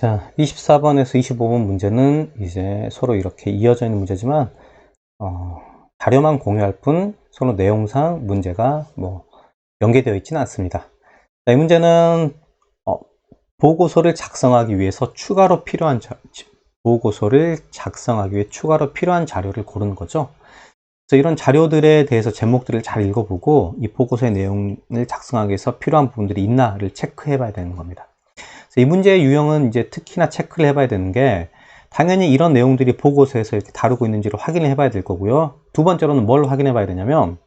자, 24번에서 25번 문제는 이제 서로 이렇게 이어져 있는 문제지만, 자료만 공유할 뿐 서로 내용상 문제가 연계되어 있지는 않습니다. 자, 이 문제는 보고서를 작성하기 위해서 추가로 필요한 자료를 고르는 거죠. 그래서 이런 자료들에 대해서 제목들을 잘 읽어보고 이 보고서의 내용을 작성하기 위해서 필요한 부분들이 있나를 체크해 봐야 되는 겁니다. 이 문제의 유형은 이제 특히나 체크를 해봐야 되는 게, 당연히 이런 내용들이 보고서에서 이렇게 다루고 있는지를 확인을 해봐야 될 거고요. 두 번째로는 뭘 확인해 봐야 되냐면,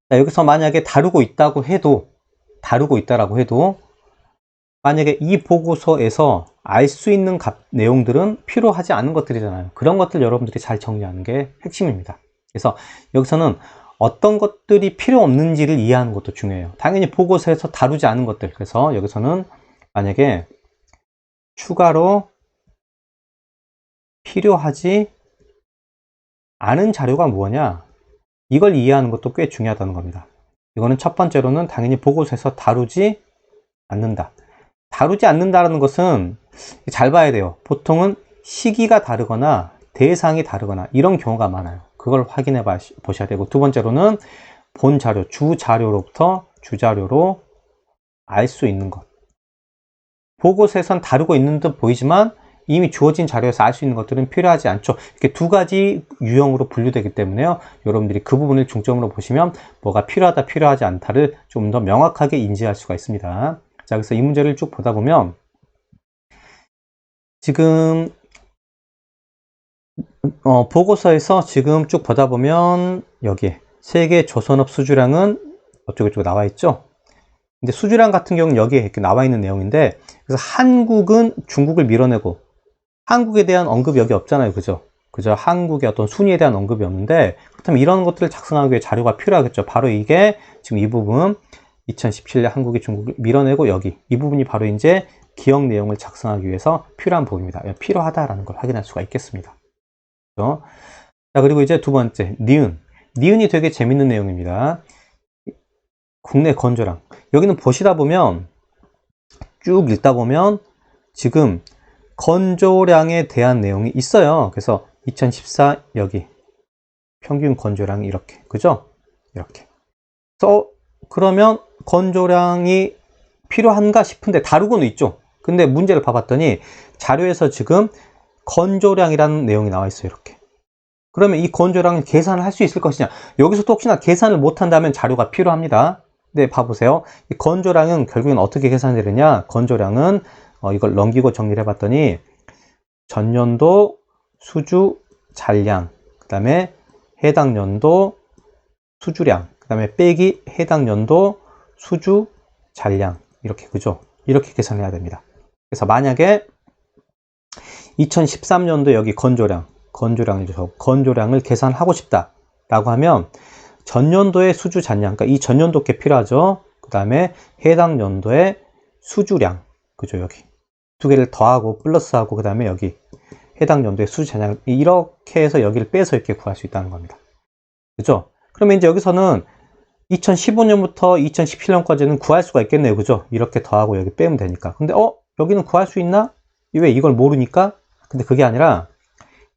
여기서 만약에 다루고 있다라고 해도 만약에 이 보고서에서 알 수 있는 내용들은 필요하지 않은 것들이잖아요. 그런 것들 여러분들이 잘 정리하는 게 핵심입니다. 그래서 여기서는 어떤 것들이 필요 없는지를 이해하는 것도 중요해요. 당연히 보고서에서 다루지 않은 것들, 그래서 여기서는 만약에 추가로 필요하지 않은 자료가 뭐냐, 이걸 이해하는 것도 꽤 중요하다는 겁니다. 이거는 첫 번째로는 당연히 보고서에서 다루지 않는다라는 것은 잘 봐야 돼요. 보통은 시기가 다르거나 대상이 다르거나 이런 경우가 많아요. 그걸 확인해 보셔야 되고, 두 번째로는 본 자료, 주자료로부터 주자료로 알 수 있는 것. 보고서에선 다루고 있는 듯 보이지만 이미 주어진 자료에서 알 수 있는 것들은 필요하지 않죠. 이렇게 두 가지 유형으로 분류되기 때문에요. 여러분들이 그 부분을 중점으로 보시면 뭐가 필요하다, 필요하지 않다를 좀 더 명확하게 인지할 수가 있습니다. 자, 그래서 이 문제를 쭉 보다 보면 지금 보고서에서 지금 쭉 보다 보면 여기에 세계 조선업 수주량은 어쩌고저쩌고 나와 있죠. 근데 수주량 같은 경우는 여기에 이렇게 나와 있는 내용인데, 그래서 한국은 중국을 밀어내고 한국에 대한 언급이 여기 없잖아요. 그죠? 한국의 어떤 순위에 대한 언급이 없는데, 그렇다면 이런 것들을 작성하기 위해 자료가 필요하겠죠. 바로 이게 지금 이 부분, 2017년 한국이 중국을 밀어내고 여기 이 부분이 바로 이제 기억 내용을 작성하기 위해서 필요한 부분입니다. 필요하다라는 걸 확인할 수가 있겠습니다. 그렇죠? 자, 그리고 이제 두 번째, 니은이 되게 재밌는 내용입니다. 국내 건조량. 여기는 보시다 보면 쭉 읽다 보면 지금 건조량에 대한 내용이 있어요. 그래서 2014 여기 평균 건조량이 이렇게, 그죠? 이렇게. 그래서 그러면 건조량이 필요한가 싶은데 다루고는 있죠. 근데 문제를 봐봤더니 자료에서 지금 건조량이라는 내용이 나와 있어요. 이렇게. 그러면 이 건조량을 계산을 할 수 있을 것이냐? 여기서도 혹시나 계산을 못한다면 자료가 필요합니다. 근데 봐보세요. 이 건조량은 결국엔 어떻게 계산되느냐? 건조량은 이걸 넘기고 정리를 해봤더니 전년도 수주 잔량, 그 다음에 해당 연도 수주량, 그 다음에 빼기 해당 연도 수주 잔량, 이렇게, 그죠? 이렇게 계산해야 됩니다. 그래서 만약에 2013년도 여기 건조량을 계산하고 싶다라고 하면 전년도의 수주 잔량, 그러니까 이 전년도 게 필요하죠. 그 다음에 해당 연도의 수주량, 그죠? 여기 두 개를 더하고 플러스하고 그 다음에 여기 해당 연도의 수주 잔량, 이렇게 해서 여기를 빼서 이렇게 구할 수 있다는 겁니다. 그죠? 그러면 이제 여기서는 2015년부터 2017년까지는 구할 수가 있겠네요. 그죠? 이렇게 더하고 여기 빼면 되니까. 근데 여기는 구할 수 있나? 왜 이걸 모르니까? 근데 그게 아니라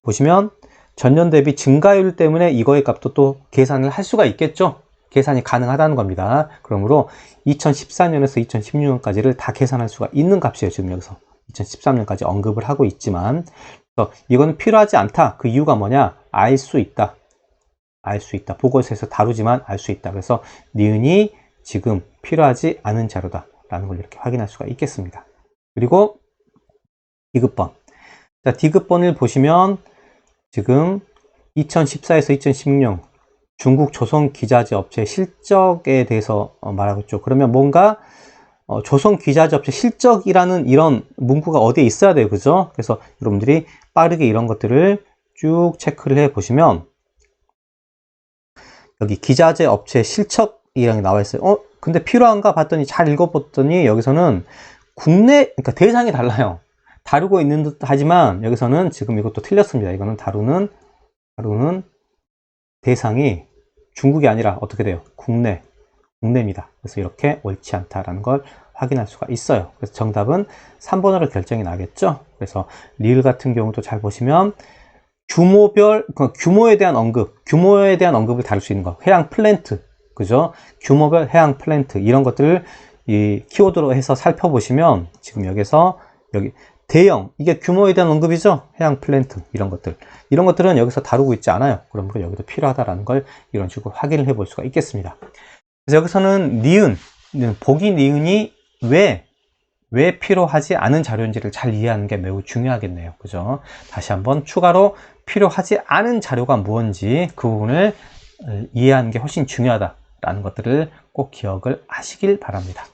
보시면 전년 대비 증가율 때문에 이거의 값도 또 계산을 할 수가 있겠죠? 계산이 가능하다는 겁니다. 그러므로 2014년에서 2016년까지를 다 계산할 수가 있는 값이에요. 지금 여기서 2013년까지 언급을 하고 있지만, 그래서 이거는 필요하지 않다. 그 이유가 뭐냐? 알 수 있다. 보고서에서 다루지만 알 수 있다. 그래서 니은이 지금 필요하지 않은 자료다라는 걸 이렇게 확인할 수가 있겠습니다. 그리고 디귿번. 자, 디귿번을 보시면 지금 2014에서 2016년 중국 조선 기자재 업체 실적에 대해서 말하고 있죠. 그러면 뭔가 조선 기자재 업체 실적이라는 이런 문구가 어디에 있어야 돼요. 그죠? 그래서 여러분들이 빠르게 이런 것들을 쭉 체크를 해 보시면 여기 기자재 업체 실적이라는 게 나와 있어요. 근데 필요한가 봤더니 잘 읽어봤더니 여기서는 그러니까 대상이 달라요. 다루고 있는 듯 하지만 여기서는 지금 이것도 틀렸습니다. 이거는 다루는 대상이 중국이 아니라 어떻게 돼요? 국내입니다. 그래서 이렇게 옳지 않다라는 걸 확인할 수가 있어요. 그래서 정답은 3번으로 결정이 나겠죠. 그래서 리을 같은 경우도 잘 보시면 규모별, 규모에 대한 언급을 다룰 수 있는 거. 해양 플랜트, 그죠? 규모별 해양 플랜트, 이런 것들을 이 키워드로 해서 살펴보시면 지금 여기서 여기 대형, 이게 규모에 대한 언급이죠? 해양 플랜트, 이런 것들은 여기서 다루고 있지 않아요. 그러므로 여기도 필요하다라는 걸 이런 식으로 확인을 해 볼 수가 있겠습니다. 그래서 여기서는 니은, 보기 니은이 왜 필요하지 않은 자료인지를 잘 이해하는 게 매우 중요하겠네요. 그죠? 다시 한번 추가로 필요하지 않은 자료가 무엇인지 그 부분을 이해하는 게 훨씬 중요하다라는 것들을 꼭 기억을 하시길 바랍니다.